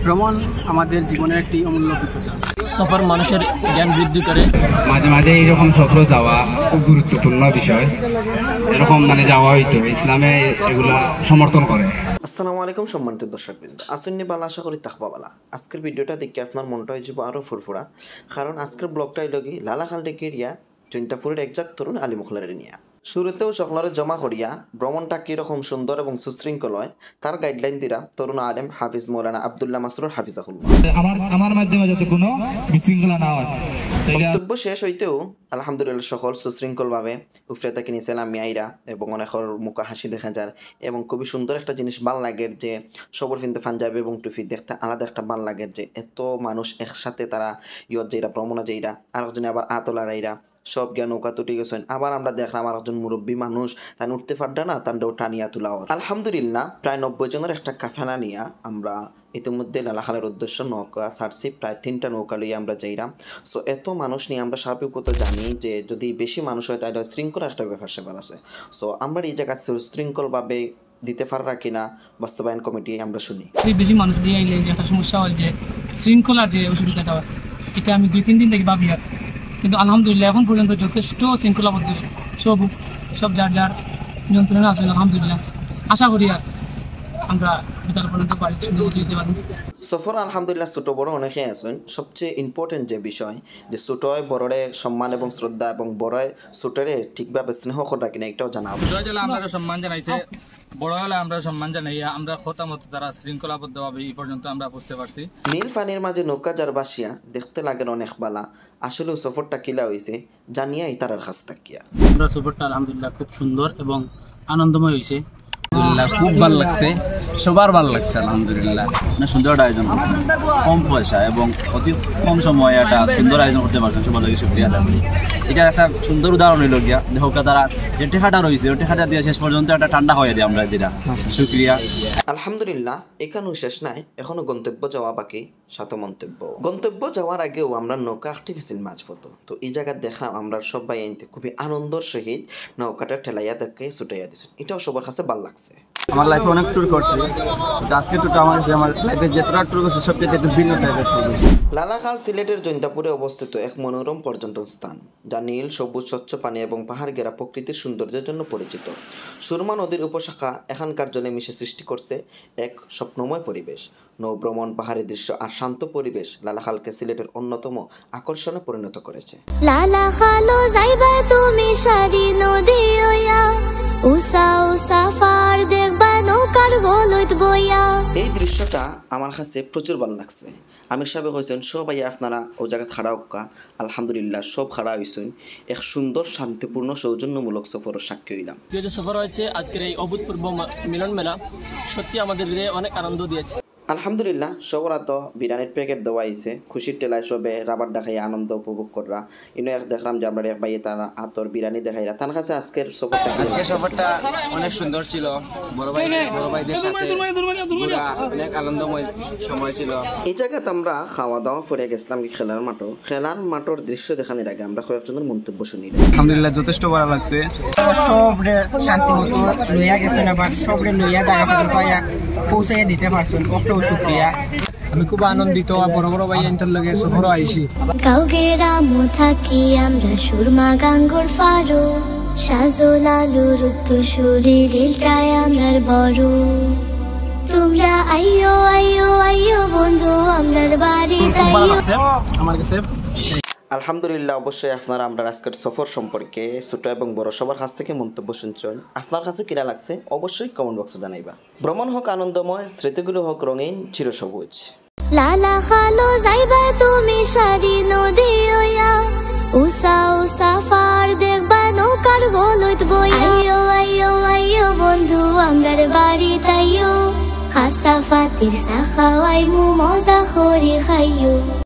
ভ্রমণ আমাদের জীবনের একটি অমূল্য অভিজ্ঞতা। সফর মানুষের জ্ঞান বৃদ্ধি করে। মাঝে মাঝে এইরকম সফর যাওয়া খুব গুরুত্বপূর্ণ বিষয়। এরকম যাওয়া হইতো ইসলামে এগুলা সমর্থন করে। আসসালামু আলাইকুম সম্মানিত দর্শকবৃন্দ, আসুননি বালা, আশা করি তাকবা বালা। আজকের ভিডিওটা দেখে আপনার মনটা হয়ে যাব আরও ফুরফুরা, কারণ আজকের ব্লগটা হইল কি লালাখাল ডেকে এরিয়া জৈন্তাপুরের একজাক্ট তরুণ আলী মুখলারের নিয়া। শুরুতেও সকলরে জমা করিয়া ভ্রমণটা কীরকম সুন্দর এবং সুশৃঙ্খল হয় তার গাইডলাইন দিরা তরুণ আলেম হাফিজ মৌলানা আব্দুল্লাহ মাসরুর হাফিজাহুল্লাহ। আমার মাধ্যমে যাতে কোনো বিশৃঙ্খলা না হয়। বক্তব্য শেষ হইতেও আলহামদুলিল্লাহ সকল সুশৃঙ্খলভাবে উফরে তাকে নিয়েছিলাম মিয়াইরা এবং অনেকের মুখে হাসি দেখা যায় এবং খুবই সুন্দর একটা জিনিস ভাল লাগে যে সবর কিন্তু পাঞ্জাবি এবং টুফি দেখতে আলাদা একটা ভাল লাগে যে এত মানুষ একসাথে তারা ইয়ত যেইরা ভ্রমণে যেইরা আর একজনে আবার আতলারাইরা সব জ্ঞান নৌকা তুটি গেছেন। আবার আমরা দেখলাম আর একজন মুরব্বী মানুষ তাই উঠতে পারডা না তান্ডাও টানিয়া তোলা। আলহামদুলিল্লাহ প্রায় 90 জনের একটা কাফেলা নিয়ে আমরা ইতিমধ্যে লালাখালের উদ্দেশ্য নৌকা ছাড়ছি। প্রায় 3টা নৌকা লইয়া আমরা যাইলাম। সো এত মানুষ নিয়ে আমরা স্বাভাবিকত জানি যে যদি বেশি মানুষ হয় তাহলে শৃঙ্খলার একটা ব্যাপার সেবার আছে। সো আমরা এই জায়গায় সুশৃঙ্খলভাবে দিতে পারা কিনা বাস্তবায়ন কমিটি আমরা শুনি। বেশি মানুষ দিয়ে আইলে যে একটা সমস্যা হয় যে শৃঙ্খলার যে অসুবিধাটা হয়, এটা আমি 2-3 দিন থেকে ভাবি। কিন্তু আলহামদুলিল্লাহ এখন পর্যন্ত যথেষ্ট শৃঙ্খলাবদ্ধ সব যার যার নিয়ন্ত্রণে আছেন আলহামদুলিল্লাহ। আশা করি আর আমরা বিকাল পর্যন্ত বাড়ি সুন্দর মতো যেতে পারবো। সফর আলহামদুলিল্লাহ ছোট বড় অনেকেই আছেন। সবচেয়ে ইম্পর্টেন্ট যে বিষয় যে ছোটয় বড়রে সম্মান এবং শ্রদ্ধা এবং বড়য় ছোটরে ঠিকভাবে স্নেহ করা কিনা এটাও জানা আবশ্যক। আমরা সম্মান জানাইছে, বড় হলে আমরা সম্মান জানাইয়া আমরা কথা মতো তারা শৃঙ্খলাবদ্ধভাবে এই পর্যন্ত আমরা বুঝতে পারছি। নীল পানির মাঝে নৌকা যার বাসিয়া দেখতে লাগে অনেক বালা, আসলেও সফরটা কিলা হয়েছে জানিয়াই তার কাছ থাকিয়া। আমরা সফরটা আলহামদুলিল্লাহ খুব সুন্দর এবং আনন্দময় হয়েছে। খুব ভালো লাগছে, সবার ভালো লাগছে আলহামদুলিল্লাহ। সুন্দর একটা আয়োজন করছেন, কম পয়সা এবং অতি কম সময়ে একটা সুন্দর আয়োজন করতে পারছেন, সবার লাগে শুক্রিয়া আদায় করি। এটা একটা সুন্দর উদাহরণ হইল গিয়া দেখো তারা যে টেকাটা রয়েছে ওই টেকাটা দিয়ে শেষ পর্যন্ত একটা ঠান্ডা হয়ে দিই আমরা দিরা শুক্রিয়া। আলহামদুলিল্লাহ এখানেও শেষ নাই, এখনো গন্তব্য যাওয়া বাকি। সাত মন্তব্য গন্তব্য যাওয়ার আগেও আমরা নৌকা আটকে গেছিল মাঝপথ। তো এই জায়গায় দেখলাম আমরা সবাই আনতে খুবই আনন্দর সহিত নৌকাটা ঠেলাইয়া দেখে ছুটাইয়া দিচ্ছেন, এটাও সবার কাছে ভালো লাগছে। আমার লাইফে অনেক ট্যুর করছি, আজকে ট্যুরটা আমার লাইফে যেতটা ট্যুর করছি সবচেয়ে একটু ভিন্ন টাইপের ট্যুর করছি। লালাখাল সিলেটের জৈন্তাপুরে অবস্থিত এক মনোরম পর্যটন স্থান, যা নীল সবুজ স্বচ্ছ পানি এবং পাহাড় ঘেরা প্রকৃতির সৌন্দর্যের জন্য পরিচিত। সুরমা নদীর উপশাখা এখানকার জলে মিশে সৃষ্টি করছে এক স্বপ্নময় পরিবেশ। নৌভ্রমণ, পাহাড়ি দৃশ্য আর শান্ত পরিবেশ লালাখালকে সিলেটের অন্যতম আকর্ষণে পরিণত করেছে। লালাখালো যাইবা তুমি সারি নদী ওয়া উসা উসা ফার দেখবা নৌকার বলদ বইয়া। এই দৃশ্যটা আমার কাছে প্রচুর ভালো লাগছে। আমির সাহেব হয়েছেন সবাই আপনারা ও জায়গায় খাড়া হোক্কা, আলহামদুলিল্লাহ সব খাড়া হয়েছেন। এক সুন্দর শান্তিপূর্ণ সৌজন্যমূলক সফরের সাক্ষী হইলাম। যে সফর হয়েছে আজকের এই অভূতপূর্ব মিলন মেলা সত্যি আমাদের হৃদয়ে অনেক আনন্দ দিয়েছে। আলহামদুলিল্লাহ সবরা তো বিরিয়ানির প্যাকেট দেওয়া হয়েছে, খুশির টেলায় সবে রাবার দেখাই আনন্দ উপভোগ করা। ইনো এক দেখলাম যে আমরা এক ভাইয়ে তারা আতর বিরিয়ানি দেখাইরা তার কাছে আজকের সফরটা অনেক সুন্দর ছিল, বড় ভাইদের সাথে অনেক আনন্দময় সময় ছিল। এই জায়গাতে আমরা খাওয়া দাওয়া করে গেছিলাম খেলার মাঠের দৃশ্য দেখানোর আগে আমরা কয়েকজনের মন্তব্য শুনি। আলহামদুলিল্লাহ যথেষ্ট ভালো লাগছে। সবরে শান্তি মতো লইয়া গেছেন, আবার সবরে লইয়া জায়গা পাইয়া পৌঁছাইয়া দিতে পারছেন, কষ্ট শুক্রিয়া। আমি খুব আনন্দিত, বড় বড় ভাই এনতার লগে সফর আইছি। গাউগেরামু থাকি আমরা সুরমা গাঙ্গুর ফারো সাজল আলুর উত্তরসূরি দিলটায় আমরার বড়। তোমরা আইয়ো আইয়ো আইয়ো বন্ধু আমরার বাড়ি আমার কাছে। আলহামদুলিল্লাহ অবশ্যই আপনারা আমরা আজকের সফর সম্পর্কে ছোট এবং বড় সবার কাছ থেকে মন্তব্য শুনছেন। আপনার কাছে কিরা লাগছে অবশ্যই কমেন্ট বক্সে জানাইবা। ভ্রমণ হোক আনন্দময়, স্মৃতিগুলো হোক রঙিন চিরসবুজ। লালাখালো যাইবা তুমি সারি নদী ওয়া উসা উসা ফার দেখবা নৌকার বলদ বইয়া। আইয়ো আইয়ো আইয়ো বন্ধু আমরার বাড়ি তাইয়ো খাসা ফাতির সা খাওয়াই মু মজা করি খাইয়ো।